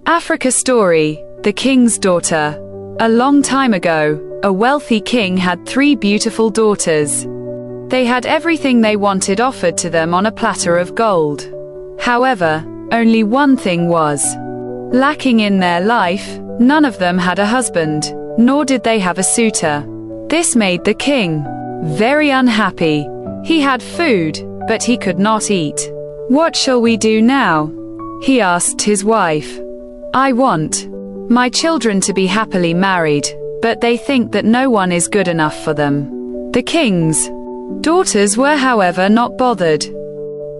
Africa Story, The King's Daughter. A long time ago, a wealthy king had 3 beautiful daughters. They had everything they wanted offered to them on a platter of gold. However, only one thing was lacking in their life. None of them had a husband, nor did they have a suitor. This made the king very unhappy. He had food, but he could not eat. "What shall we do now?" he asked his wife. "I want my children to be happily married, but they think that no one is good enough for them." The king's daughters were, however, not bothered.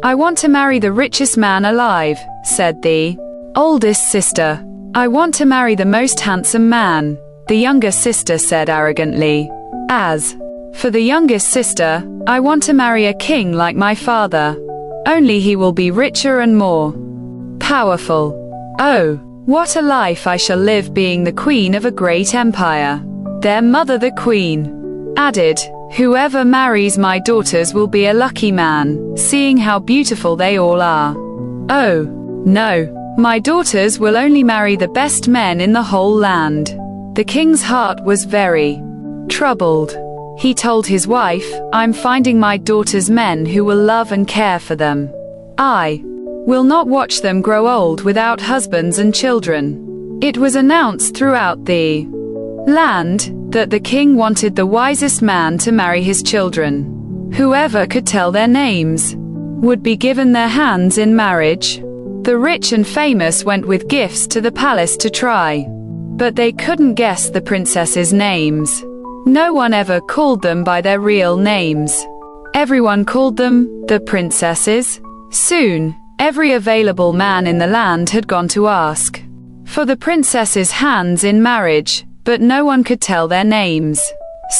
"I want to marry the richest man alive," said the oldest sister. "I want to marry the most handsome man," the younger sister said arrogantly. "As for the youngest sister, I want to marry a king like my father. Only he will be richer and more powerful. Oh, what a life I shall live being the queen of a great empire." Their mother, the queen, added, "Whoever marries my daughters will be a lucky man, seeing how beautiful they all are. Oh, no, my daughters will only marry the best men in the whole land." The king's heart was very troubled. He told his wife, "I'm finding my daughters men who will love and care for them. I will not watch them grow old without husbands and children." It was announced throughout the land that the king wanted the wisest man to marry his children. Whoever could tell their names would be given their hands in marriage. The rich and famous went with gifts to the palace to try, but they couldn't guess the princesses' names. No one ever called them by their real names. Everyone called them the princesses. Soon, every available man in the land had gone to ask for the princesses' hands in marriage, but no one could tell their names.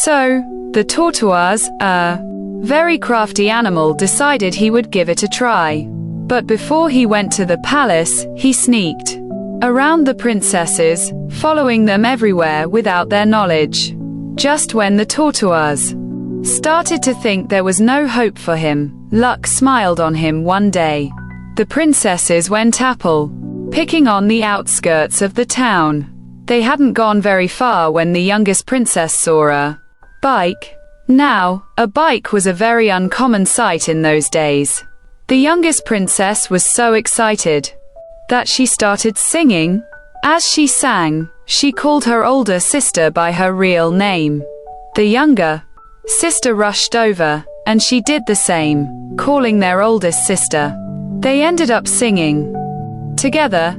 So, the tortoise, a very crafty animal, decided he would give it a try. But before he went to the palace, he sneaked around the princesses, following them everywhere without their knowledge. Just when the tortoise started to think there was no hope for him, luck smiled on him one day. The princesses went apple picking on the outskirts of the town. They hadn't gone very far when the youngest princess saw a bike. Now, a bike was a very uncommon sight in those days. The youngest princess was so excited that she started singing. As she sang, she called her older sister by her real name. The younger sister rushed over, and she did the same, calling their oldest sister. They ended up singing together,